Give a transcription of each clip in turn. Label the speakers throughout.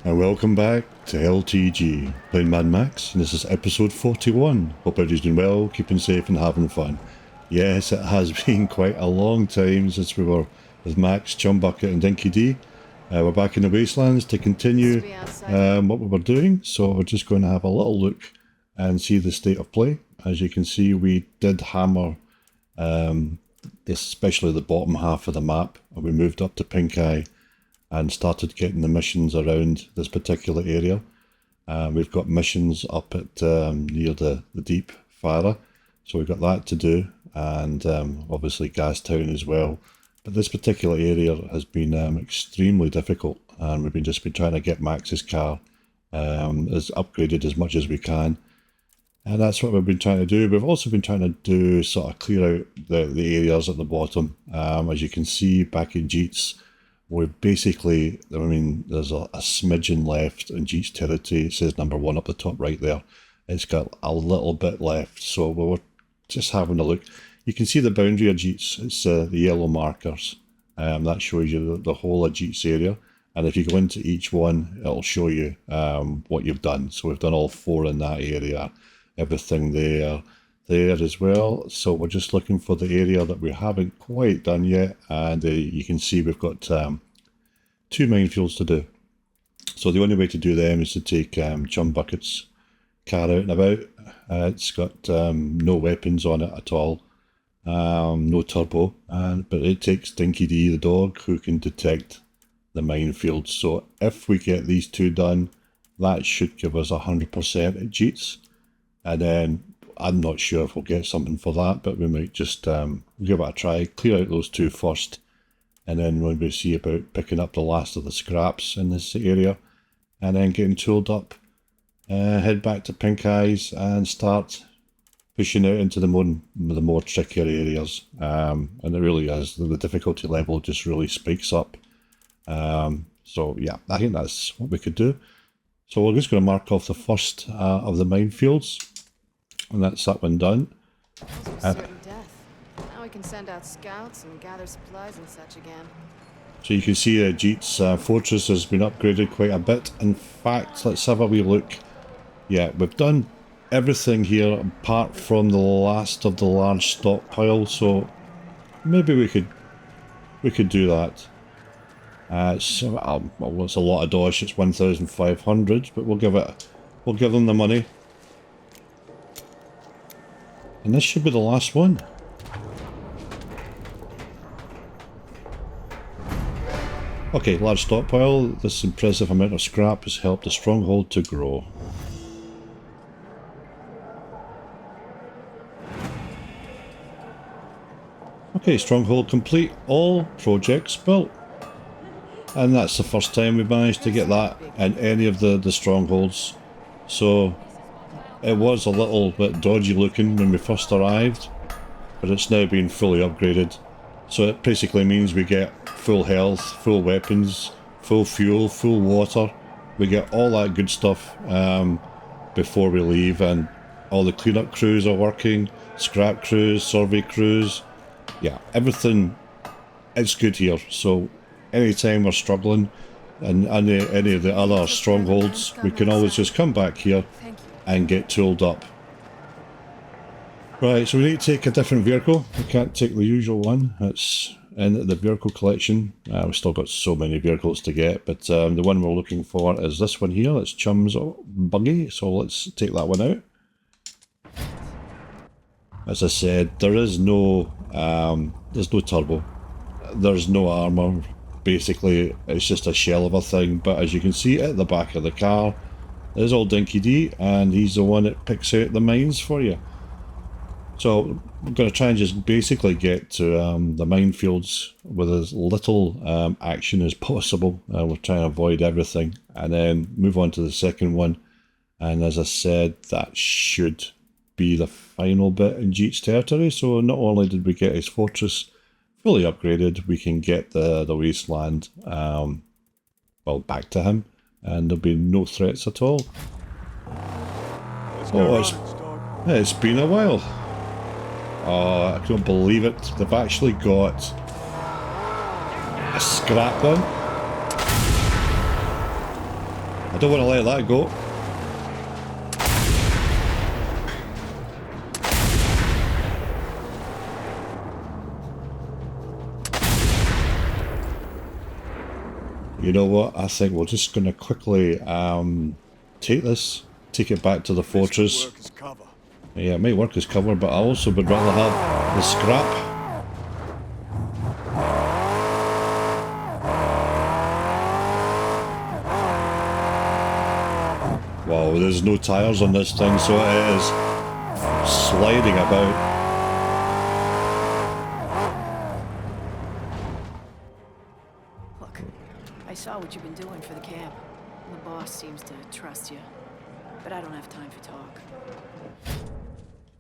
Speaker 1: And welcome back to LTG, playing Mad Max, and this is episode 41. Hope everybody's doing well, keeping safe and having fun. Yes, it has been quite a long time since we were with Max, Chumbucket and Dinky D. We're back in the wastelands to continue what we were doing, so we're just going to have a little look and see the state of play. As you can see, we did hammer especially the bottom half of the map, and we moved up to Pink Eye and started getting the missions around this particular area. We've got missions up at near the Deep Fire, so we've got that to do, and obviously Gas Town as well. But this particular area has been extremely difficult, and we've just been trying to get Max's car as upgraded as much as we can. And that's what we've been trying to do. We've also been trying to do sort of clear out the areas at the bottom. As you can see back in Jeet's, we're basically, I mean, there's a smidgen left in Jeet's territory. It says number 1 up the top right there. It's got a little bit left, so we were just having a look. You can see the boundary of Jeet's. It's the yellow markers. That shows you the whole of Jeet's area. And if you go into each one, it'll show you what you've done. So we've done all 4 in that area. Everything there as well. So we're just looking for the area that we haven't quite done yet, and you can see we've got 2 minefields to do. So the only way to do them is to take Chumbucket's car out and about. It's got no weapons on it at all, no turbo, but it takes Dinky D, the dog, who can detect the minefields. So if we get these 2 done, that should give us 100% at Jeet's. And then I'm not sure if we'll get something for that, but we might just give it a try, clear out those 2 first, and then when we see about picking up the last of the scraps in this area, and then getting tooled up, head back to Pink Eyes and start pushing out into the more trickier areas. And it really is, the difficulty level just really spikes up. So yeah, I think that's what we could do. So we're just going to mark off the first of the minefields. And that's that one done.
Speaker 2: Certain death. Now we can send out scouts and gather supplies and such again.
Speaker 1: So you can see Jeet's fortress has been upgraded quite a bit. In fact, let's have a wee look. Yeah, we've done everything here apart from the last of the large stockpile. So maybe we could do that. Well, it's a lot of dosh. It's 1,500, but we'll give them the money. And this should be the last one. Okay, large stockpile. This impressive amount of scrap has helped the stronghold to grow. Okay, stronghold complete. All projects built. And that's the first time we've managed to get that in any of the strongholds. So it was a little bit dodgy looking when we first arrived, but it's now been fully upgraded. So it basically means we get full health, full weapons, full fuel, full water. We get all that good stuff before we leave, and all the cleanup crews are working, scrap crews, survey crews. Yeah, everything is good here. So anytime we're struggling in any of the other strongholds, we can always just come back here and get tooled up. Right, so we need to take a different vehicle. We can't take the usual one. It's in the vehicle collection. We've still got so many vehicles to get, but the one we're looking for is this one here. It's Chum's buggy, so let's take that one out. As I said, there's no turbo. There's no armour. Basically, it's just a shell of a thing, but as you can see at the back of the car, there's old Dinky D, and he's the one that picks out the mines for you. So I'm going to try and just basically get to the minefields with as little action as possible. We're trying to avoid everything, and then move on to the second one. And as I said, that should be the final bit in Jeet's territory. So not only did we get his fortress fully upgraded, we can get the wasteland well back to him, and there'll be no threats at all. Oh, it's been a while. Oh, I can't believe it. They've actually got a scrap one. I don't want to let that go. You know what? I think we're just going to quickly take it back to the fortress. Yeah, it might work as cover, but I also would rather have the scrap. Wow, there's no tyres on this thing, so it is sliding about.
Speaker 2: Look, I saw what you've been doing for the camp. The boss seems to trust you, but I don't have time for talk.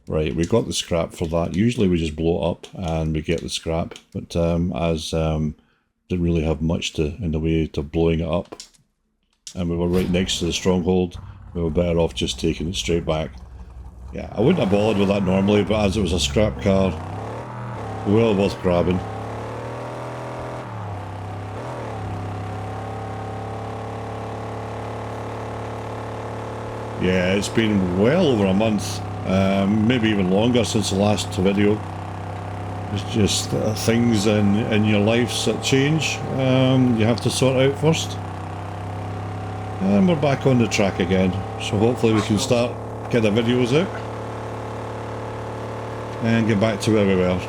Speaker 1: Right, we got the scrap for that. Usually we just blow it up and we get the scrap, but didn't really have much in the way of blowing it up, and we were right next to the stronghold. We were better off just taking it straight back. Yeah, I wouldn't have bothered with that normally, but as it was a scrap car, well worth grabbing. Yeah, it's been well over a month, maybe even longer since the last video. It's just things in your lives that change, you have to sort out first. And we're back on the track again, so hopefully we can start get the videos out and get back to where we were.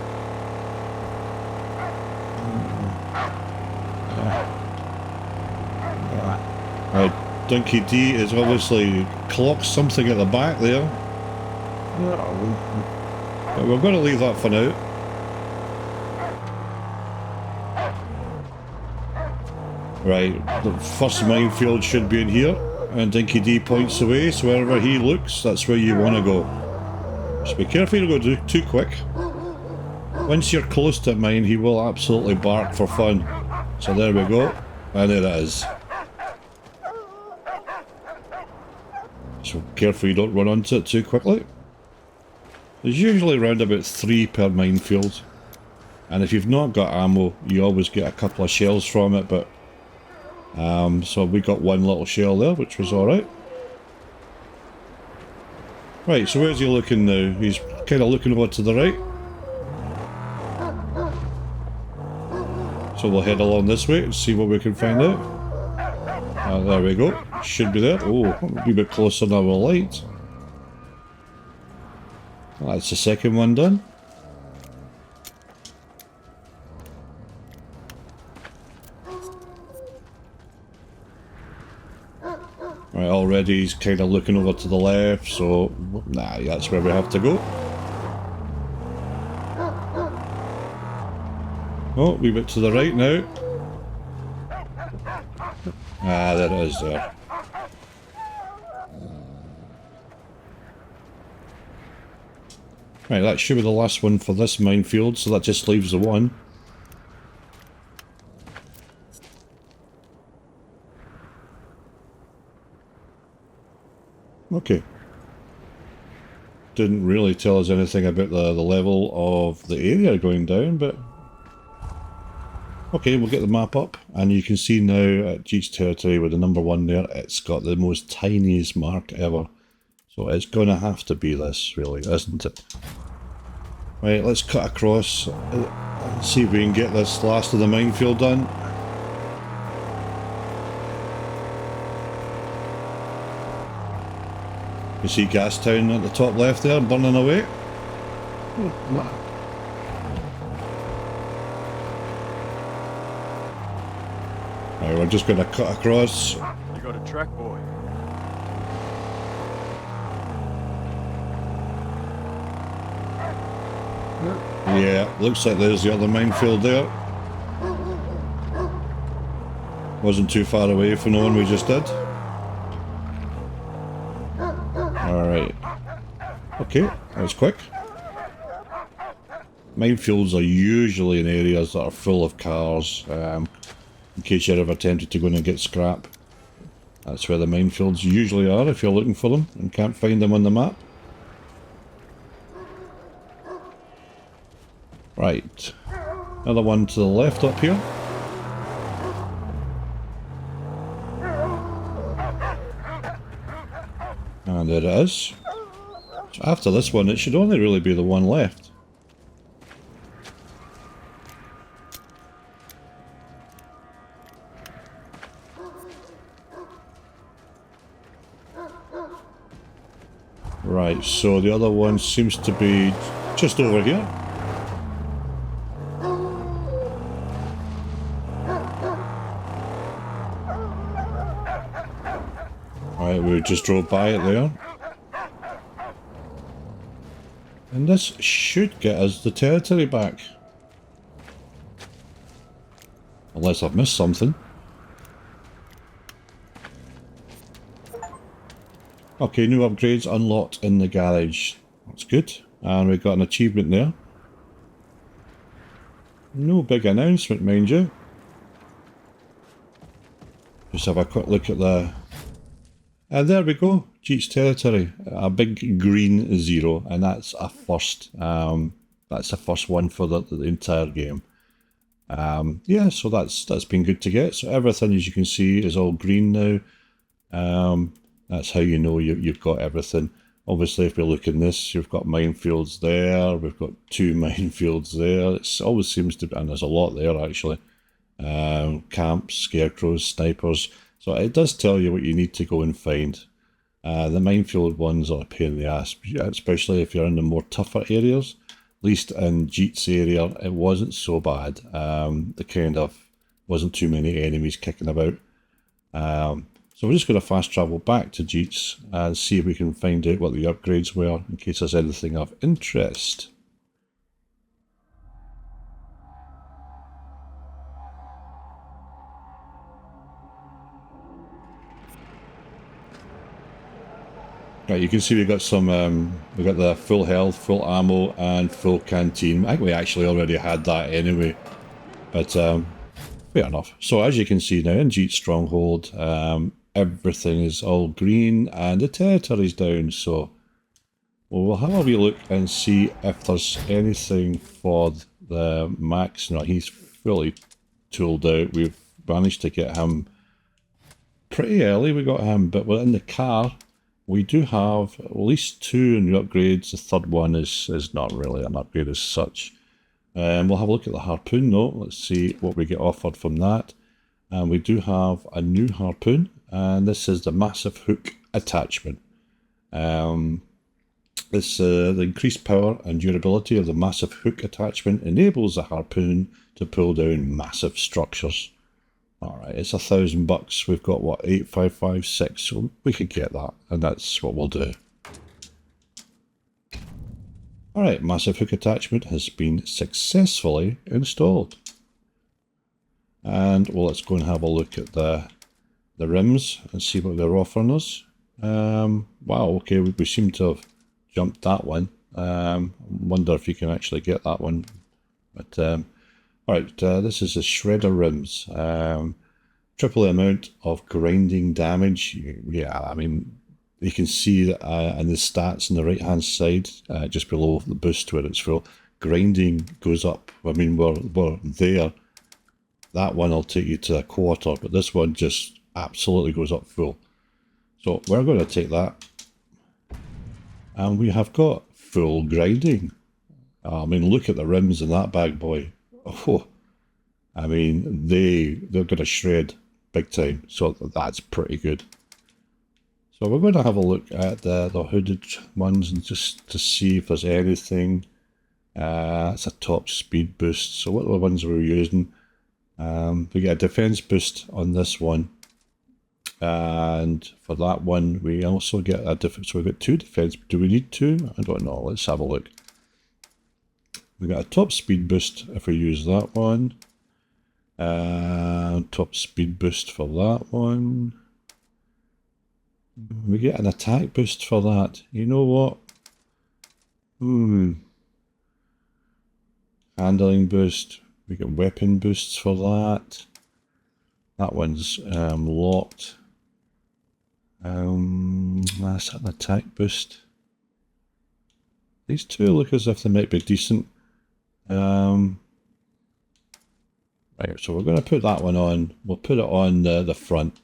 Speaker 1: Dunky D is obviously clocked something at the back there. But we're going to leave that for now. Right, the first minefield should be in here, and Dinky D points away, so wherever he looks, that's where you want to go. Just be careful you don't go too quick. Once you're close to mine, he will absolutely bark for fun. So there we go, and there it is. So careful you don't run onto it too quickly. There's usually around about 3 per minefield, and if you've not got ammo, you always get a couple of shells from it, but so we got one little shell there, which was alright. Right, so where's he looking now? He's kind of looking over to the right. So we'll head along this way and see what we can find out. There we go. Should be there. Oh, a wee bit closer than I will light. That's the second one done. Right, already he's kind of looking over to the left, so nah, that's where we have to go. Oh, a wee bit to the right now. Ah, there it is there. Right, that should be the last one for this minefield, so that just leaves the one. Okay. Didn't really tell us anything about the level of the area going down, but... Okay, we'll get the map up, and you can see now at Jeet's territory with the number 1 there, it's got the most tiniest mark ever. So it's going to have to be this, really, isn't it? Right, let's cut across and see if we can get this last of the minefield done. You see Gastown at the top left there, burning away. Right, we're just going to cut across.
Speaker 3: You got a track, boy.
Speaker 1: Yeah, looks like there's the other minefield there. Wasn't too far away from the one we just did. Alright. Okay, that was quick. Minefields are usually in areas that are full of cars, in case you're ever tempted to go in and get scrap. That's where the minefields usually are if you're looking for them and can't find them on the map. Right. Another one to the left up here. And there it is. So after this one, it should only really be the one left. Right, so the other one seems to be just over here. Right, we just drove by it there. And this should get us the territory back. Unless I've missed something. Okay, new upgrades unlocked in the garage. That's good. And we've got an achievement there. No big announcement, mind you. Just have a quick look at the... And there we go. Jeet's territory. A big green 0. And that's a first. That's the first one for the entire game. Yeah, so that's been good to get. So everything, as you can see, is all green now. That's how you know you've got everything. Obviously, if we look in this, you've got minefields there. We've got 2 minefields there. It always seems to be, and there's a lot there actually. Camps, scarecrows, snipers. So it does tell you what you need to go and find. The minefield ones are a pain in the ass, especially if you're in the more tougher areas. At least in Jeet's area, it wasn't so bad. The kind of wasn't too many enemies kicking about. So we're just going to fast travel back to Jeet's and see if we can find out what the upgrades were in case there's anything of interest. Right, you can see we got some, we got the full health, full ammo and full canteen. I think we actually already had that anyway, but fair enough. So as you can see now in Jeet's stronghold, everything is all green and the territory's down, so we'll have a wee look and see if there's anything for the Max. No, he's fully tooled out. We've managed to get him pretty early, we got him, but we're in the car. We do have at least 2 new upgrades. The third one is not really an upgrade as such. We'll have a look at the harpoon though. Let's see what we get offered from that. And we do have a new harpoon, and this is the massive hook attachment. This the increased power and durability of the massive hook attachment enables the harpoon to pull down massive structures. Alright, it's $1,000. We've got what, 8556, so we could get that, and that's what we'll do. Alright, massive hook attachment has been successfully installed. And well, let's go and have a look at the rims and see what they're offering us. Wow, okay, we seem to have jumped that one. Wonder if you can actually get that one. But alright, this is the shredder rims. Triple the amount of grinding damage. Yeah, I mean, you can see that in the stats on the right hand side, just below the boost where it's full, grinding goes up. I mean, we're there. That one will take you to a quarter, but this one just absolutely goes up full. So we're going to take that. And we have got full grinding. I mean, look at the rims in that bag boy. Oh, I mean, they're going to shred big time. So that's pretty good. So we're going to have a look at the hooded ones and just to see if there's anything. It's a top speed boost. So what are the ones we're using? We get a defense boost on this one, and for that one we also get a different. So we've got 2 defense. Do we need 2? I don't know. Let's have a look. We got a top speed boost if we use that one. Top speed boost for that one. We get an attack boost for that. You know what? Handling boost. We get weapon boosts for that. That one's locked. That's an attack boost. These 2 look as if they might be decent. Right, so we're going to put that one on. We'll put it on the front.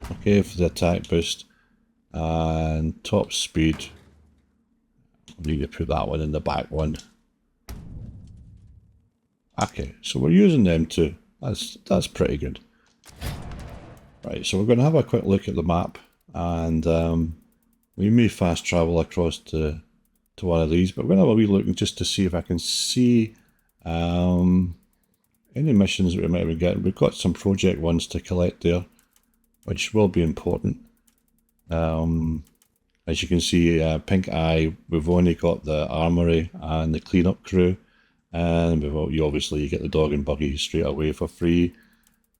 Speaker 1: Okay, for the attack boost. And top speed. I need to put that one in the back one. Okay, so we're using them too. That's pretty good. Right, so we're going to have a quick look at the map, and we may fast travel across to one of these, but we're going to have a wee look just to see if I can see any missions that we might be getting. We've got some project ones to collect there, which will be important. As you can see, Pink Eye, we've only got the armory and the cleanup crew, and you obviously get the dog and buggy straight away for free.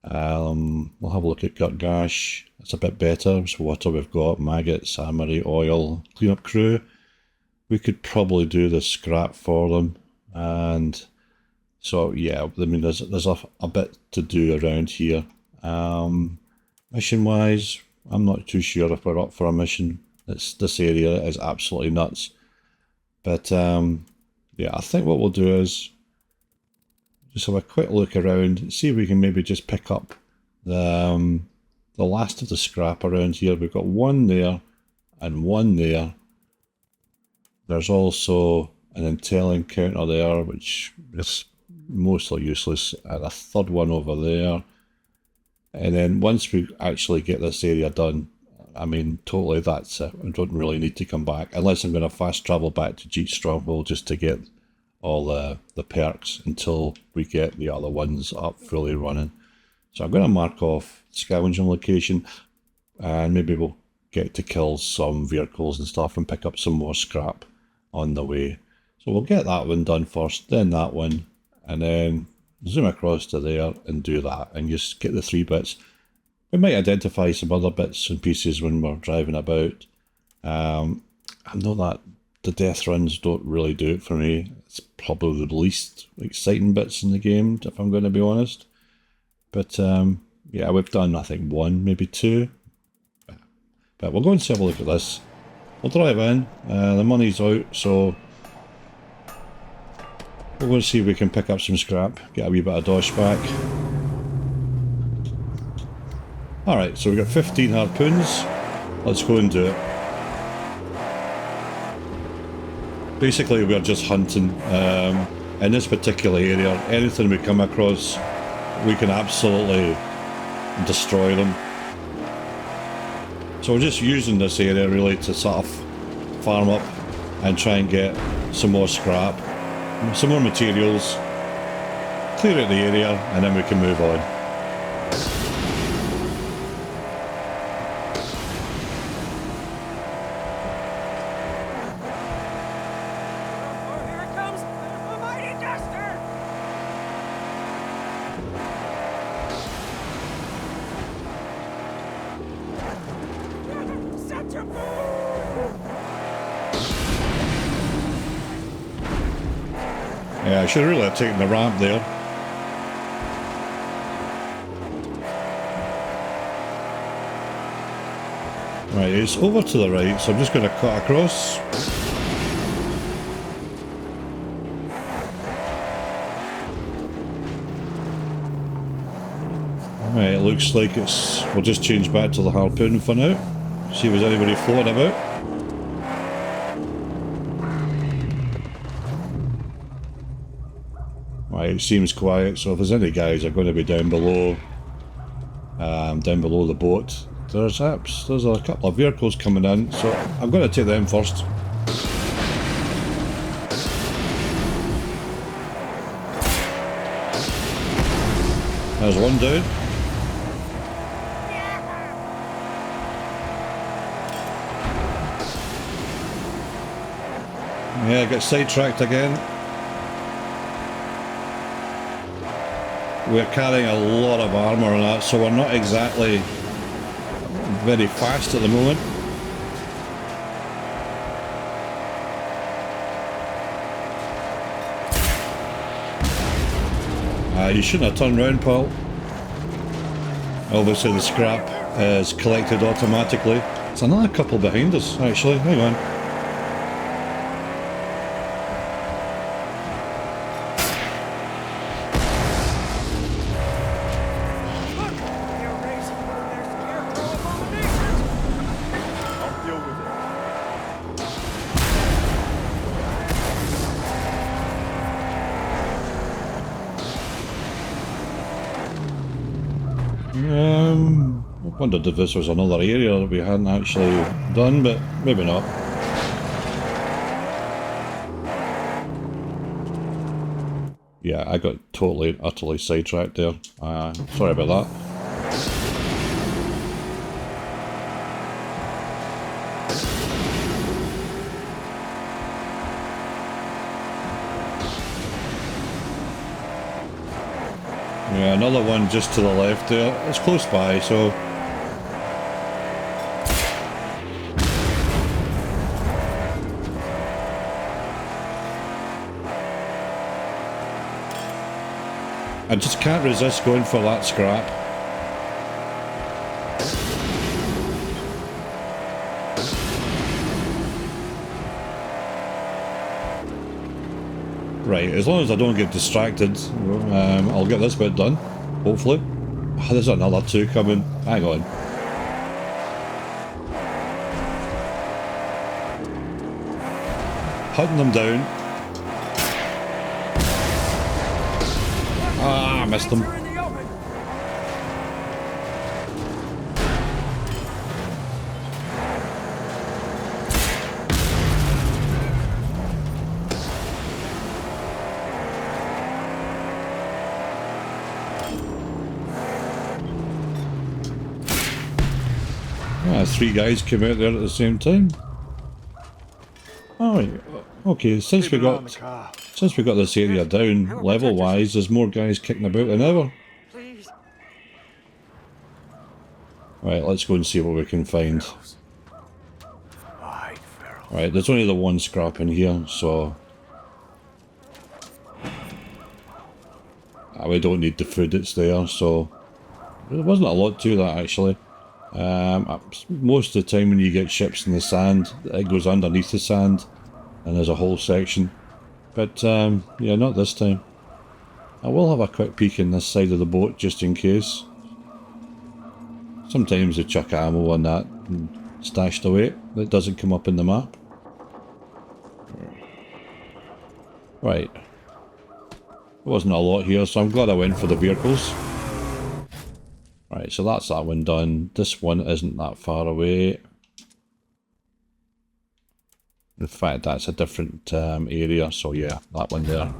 Speaker 1: We'll have a look at Gutgash. It's a bit better. So what we've got: maggots, armory, oil, cleanup crew. We could probably do the scrap for them, and so yeah, I mean there's a bit to do around here. Mission wise, I'm not too sure if we're up for a mission. This area is absolutely nuts, but yeah, I think what we'll do is just have a quick look around, see if we can maybe just pick up the last of the scrap around here. We've got one there and one there. There's also an intel encounter there, which is mostly useless, and a third one over there. And then once we actually get this area done, I mean, totally that's it. I don't really need to come back, unless I'm going to fast travel back to Jeet stronghold just to get all the perks until we get the other ones up fully running. So I'm going to mark off scavenging location, and maybe we'll get to kill some vehicles and stuff and pick up some more scrap on the way. So we'll get that one done first, then that one, and then zoom across to there and do that, and just get the 3 bits. We might identify some other bits and pieces when we're driving about. I know that the death runs don't really do it for me. It's probably the least exciting bits in the game, if I'm going to be honest. But yeah, we've done I think 1, maybe 2. But we'll go and have a look at this. We'll drive in. The money's out, so we'll go and see if we can pick up some scrap, get a wee bit of dosh back. Alright, so we've got 15 harpoons. Let's go and do it. Basically, we're just hunting. In this particular area, anything we come across, we can absolutely destroy them. So we're just using this area really to sort of farm up and try and get some more scrap, some more materials, clear out the area, and then we can move on. Yeah, I should really have taken the ramp there. Right, it's over to the right, so I'm just going to cut across. Right, it looks like it's... We'll just change back to the harpoon for now. See if there's anybody floating about. Right, it seems quiet, so if there's any guys are going to be down below the boat. There's a couple of vehicles coming in, so I'm going to take them first. There's one down. Yeah, I got sidetracked again. We're carrying a lot of armour on that, so we're not exactly very fast at the moment. You shouldn't have turned round, pal. Obviously the scrap is collected automatically. There's another couple behind us, actually. Hang on. Wondered if this was another area that we hadn't actually done, but maybe not. Yeah, I got totally, utterly sidetracked there. Sorry about that. Yeah, another one just to the left there. It's close by, so... I just can't resist going for that scrap. Right, as long as I don't get distracted, I'll get this bit done, hopefully. Oh, there's another two coming. Hang on. Hunting them down. Ah, I missed them. Three guys came out there at the same time. Oh, okay. Since we got this area down level wise, there's more guys kicking about than ever. Right, let's go and see what we can find. Right, there's only the one scrap in here, so we don't need the food that's there. So there wasn't a lot to that actually. Most of the time when you get ships in the sand, it goes underneath the sand and there's a whole section, but yeah, not this time. I will have a quick peek in this side of the boat just in case. Sometimes they chuck ammo on that and stashed away that doesn't come up in the map. Right, there wasn't a lot here, so I'm glad I went for the vehicles. Right, so that's that one done. This one isn't that far away. In fact, that's a different area, so yeah, that one there.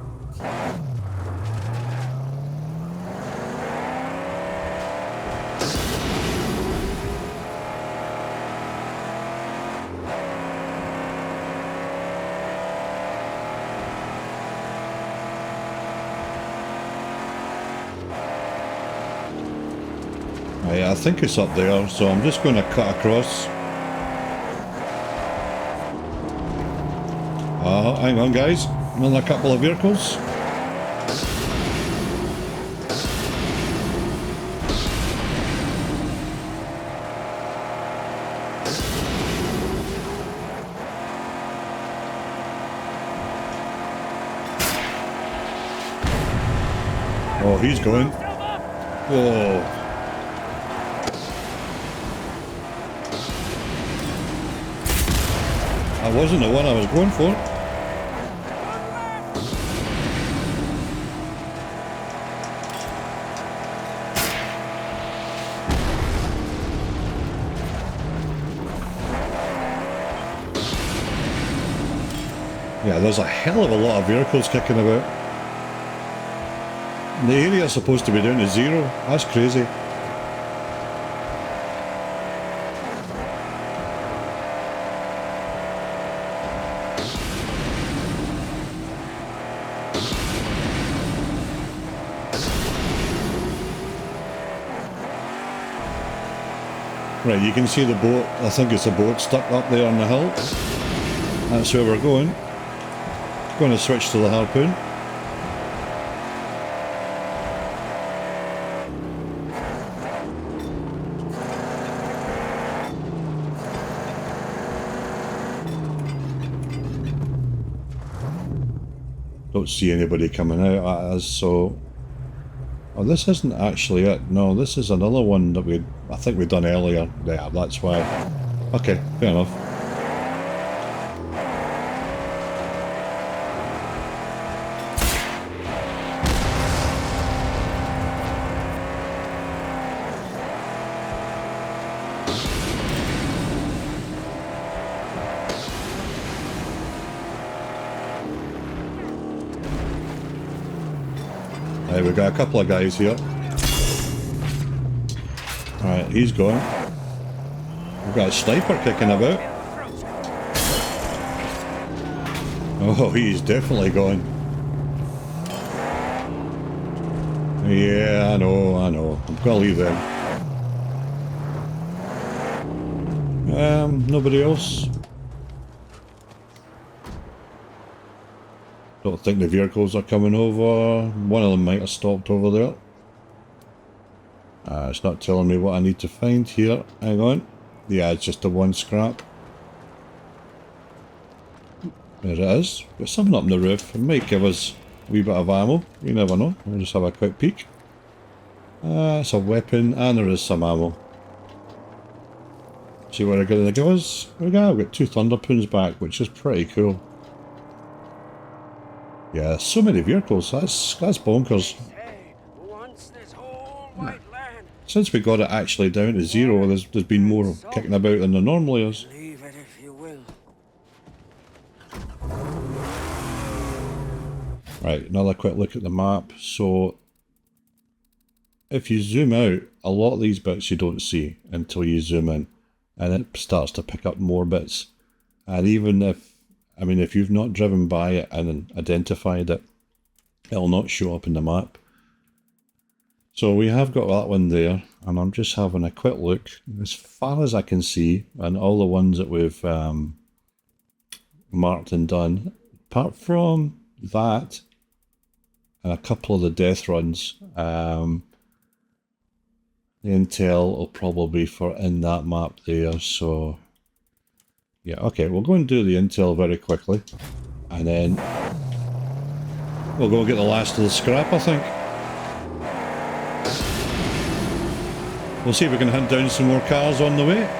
Speaker 1: I think it's up there, so I'm just going to cut across. Hang on guys, another couple of vehicles. Oh, he's going. Whoa. That wasn't the one I was going for. Yeah, there's a hell of a lot of vehicles kicking about. The area's supposed to be down to 0. That's crazy. Right, you can see the boat. I think it's a boat stuck up there on the hill. That's where we're going. Going to switch to the harpoon. Don't see anybody coming out at us, so... Oh, this isn't actually it. No, this is another one that I think we'd done earlier. Yeah, that's why. Okay, fair enough. Right, we've got a couple of guys here. Alright, he's going. We've got a sniper kicking about. Oh, he's definitely going. Yeah, I know. I'm gonna leave them. Nobody else? Don't think the vehicles are coming over. One of them might have stopped over there. It's not telling me what I need to find here. Hang on. Yeah, it's just the one scrap. There it is. Got something up on the roof. It might give us a wee bit of ammo. You never know. We'll just have a quick peek. It's a weapon and there is some ammo. See what they're going to give us? There we go. I've got 2 Thunderpoons back, which is pretty cool. Yeah, so many vehicles. That's bonkers. Since we got it actually down to 0, there's been more kicking about than there normally is. Right, another quick look at the map. So, if you zoom out, a lot of these bits you don't see until you zoom in. And it starts to pick up more bits. And even if you've not driven by it and identified it, it'll not show up in the map. So we have got that one there, and I'm just having a quick look. As far as I can see, and all the ones that we've marked and done, apart from that, and a couple of the death runs, the intel will probably be for in that map there, so yeah, okay, we'll go and do the intel very quickly, and then we'll go get the last of the scrap, I think. We'll see if we can hunt down some more cars on the way.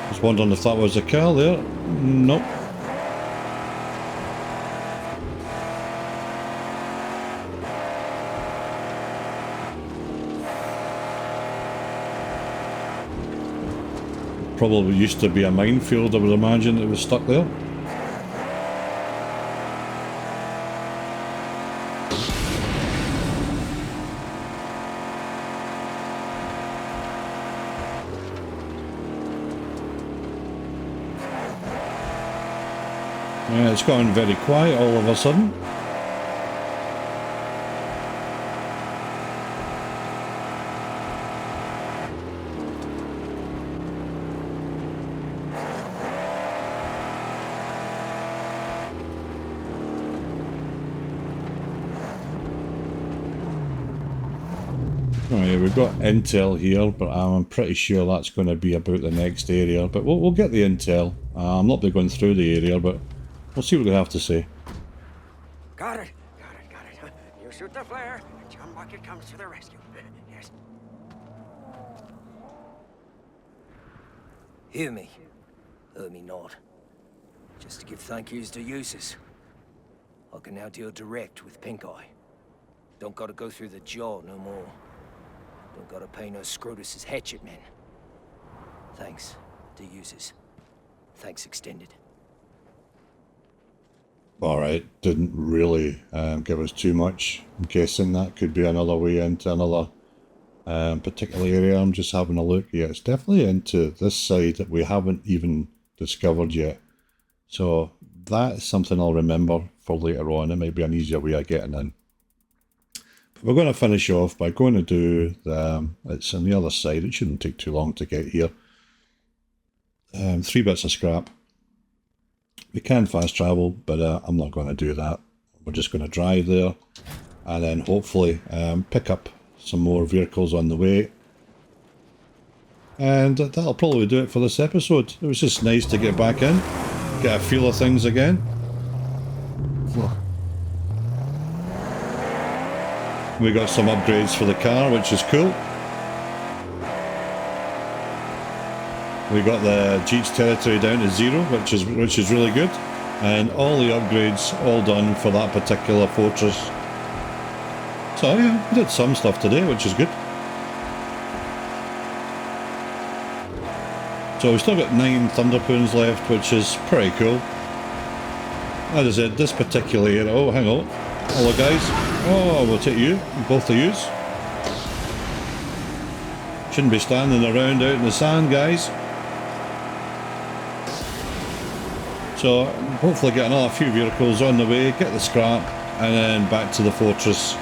Speaker 1: Just wondering if that was a car there. Nope. Probably used to be a minefield, I would imagine, that was stuck there. Yeah, it's gone very quiet all of a sudden. Right, we've got intel here, but I'm pretty sure that's going to be about the next area. But we'll get the intel. I'm not going through the area, but we'll see what they have to say.
Speaker 3: Got it. You shoot the flare, John Bucket comes to the rescue. Yes.
Speaker 4: Hear me. Hear me not. Just to give thank yous to uses. I can now deal direct with Pink Eye. Don't gotta go through the jaw no more. Don't gotta pay no Scrotus's hatchet men. Thanks to uses. Thanks extended.
Speaker 1: Alright, didn't really give us too much. I'm guessing that could be another way into another particular area. I'm just having a look. Yeah, it's definitely into this side that we haven't even discovered yet. So that's something I'll remember for later on. It might be an easier way of getting in. But we're going to finish off by going to do it's on the other side. It shouldn't take too long to get here. 3 bits of scrap. We can fast travel, but I'm not going to do that. We're just going to drive there and then hopefully pick up some more vehicles on the way. And that'll probably do it for this episode. It was just nice to get back in, get a feel of things again. We got some upgrades for the car, which is cool. We got the Jeet's territory down to 0, which is really good, and all the upgrades all done for that particular fortress. So yeah, we did some stuff today, which is good. So we've still got 9 Thunderpoons left, which is pretty cool. As I said, this particular area... Oh, hang on. Hello, guys. Oh, we'll take you. Both of yous. Shouldn't be standing around out in the sand, guys. So, hopefully get another few vehicles on the way, get the scrap, and then back to the fortress.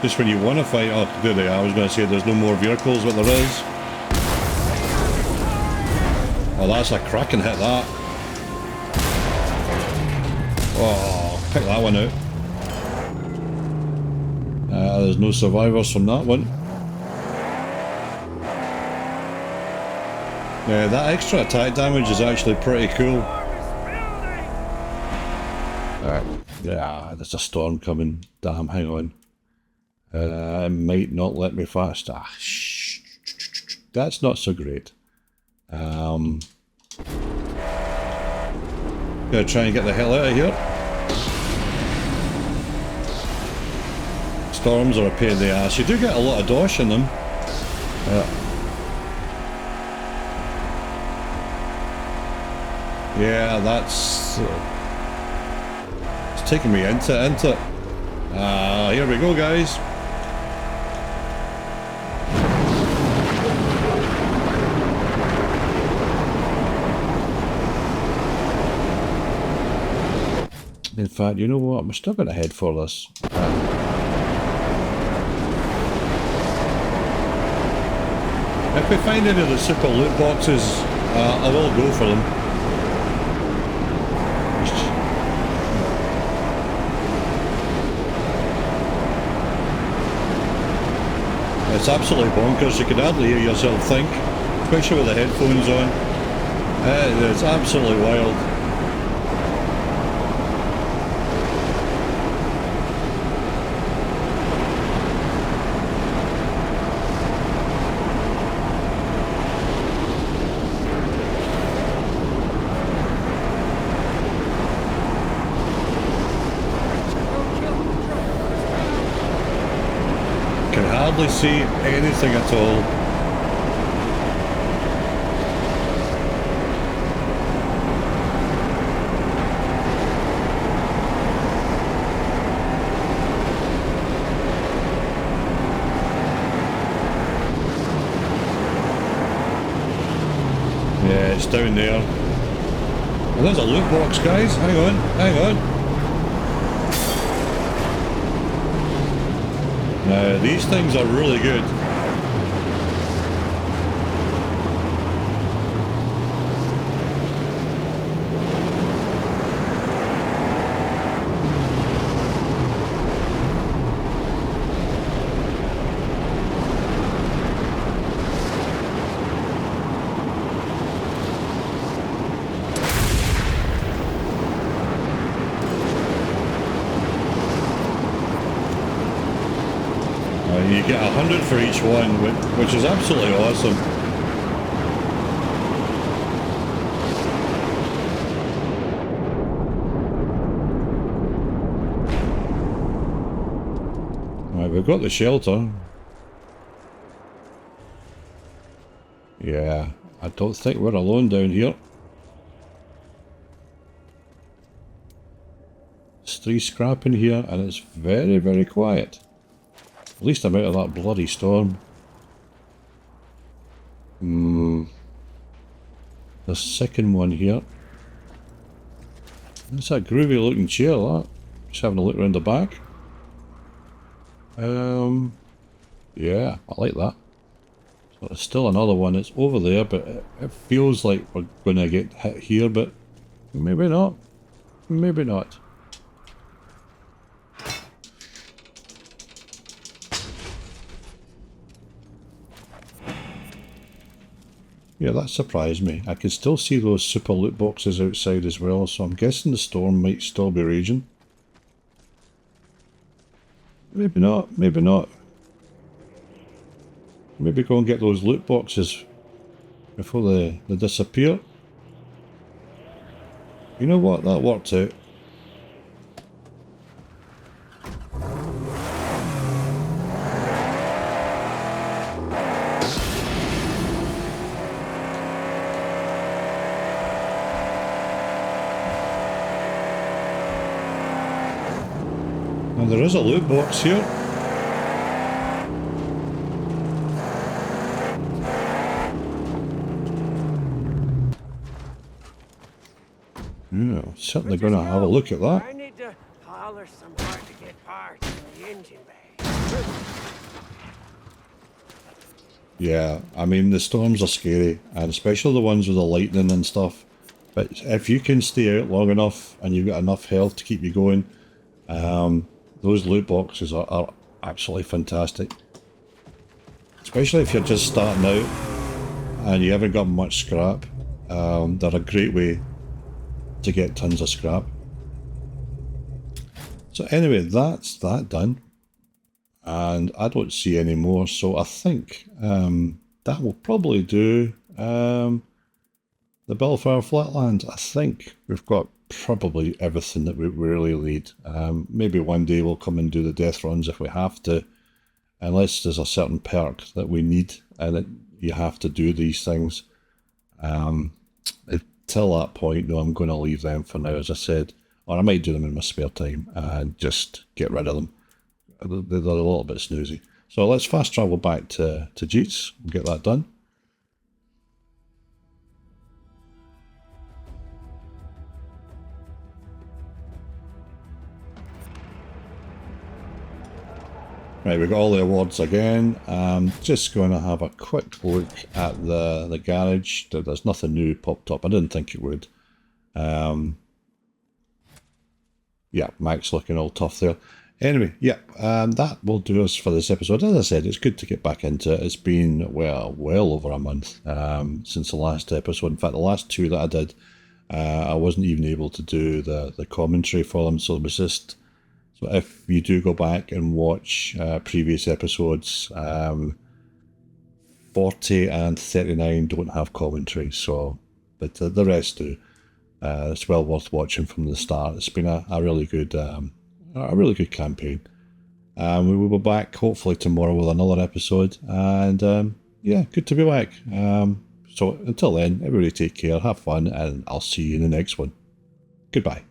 Speaker 1: Just when you want to fight, oh, there they are. I was going to say there's no more vehicles, but there is. Oh, that's a cracking hit, that. Oh, pick that one out. There's no survivors from that one. Yeah, that extra attack damage is actually pretty cool. Yeah, there's a storm coming. Damn, hang on. It might not let me fast. Ah, shh. That's not so great. Gonna try and get the hell out of here. Storms are a pain in the ass. You do get a lot of dosh in them. Yeah, that's... it's taking me into it, isn't it? Here we go, guys. In fact, you know what? I'm still going to head for this. If we find any of the super loot boxes, I will go for them. It's absolutely bonkers. You can hardly hear yourself think, especially with the headphones on. It's absolutely wild. See anything at all. Yeah, it's down there. Well, there's a loot box, guys. Hang on, hang on. Now, these things are really good. You get 100 for each one, which is absolutely awesome. Right, we've got the shelter. Yeah, I don't think we're alone down here. There's 3 scrap in here and it's very, very quiet. At least I'm out of that bloody storm. The second one here. That's that groovy looking chair, that. Just having a look around the back. Yeah, I like that. So there's still another one. It's over there, but it feels like we're going to get hit here, but maybe not. Maybe not. Yeah, that surprised me. I can still see those super loot boxes outside as well, so I'm guessing the storm might still be raging. Maybe not, maybe not. Maybe go and get those loot boxes before they disappear. You know what? That worked out. And there is a loot box here. Yeah, certainly going to have a look at that.
Speaker 3: I need to holler somewhere to get parts in the engine bay.
Speaker 1: Yeah, I mean the storms are scary, and especially the ones with the lightning and stuff. But if you can stay out long enough and you've got enough health to keep you going, those loot boxes are absolutely fantastic. Especially if you're just starting out and you haven't got much scrap. They're a great way to get tons of scrap. So anyway, that's that done. And I don't see any more, so I think that will probably do the BALEFIRE Flatland. I think we've got probably everything that we really need. Maybe one day we'll come and do the death runs if we have to, unless there's a certain perk that we need and that you have to do these things. Till that point, though, I'm going to leave them for now, as I said, or I might do them in my spare time and just get rid of them. They're a little bit snoozy. So let's fast travel back to Jeet's. We'll get that done. Right, we've got all the awards again. I'm just going to have a quick look at the garage. There's nothing new popped up. I didn't think it would. Yeah, Mac's looking all tough there. Anyway, yeah, that will do us for this episode. As I said, it's good to get back into it. It's been, well over a month since the last episode. In fact, the last two that I did, I wasn't even able to do the commentary for them, so it was just... So if you do go back and watch previous episodes, 40 and 39 don't have commentary, so but the rest do. It's well worth watching from the start. It's been a really good campaign. We will be back hopefully tomorrow with another episode, and yeah, good to be back. So until then, everybody take care, have fun, and I'll see you in the next one. Goodbye.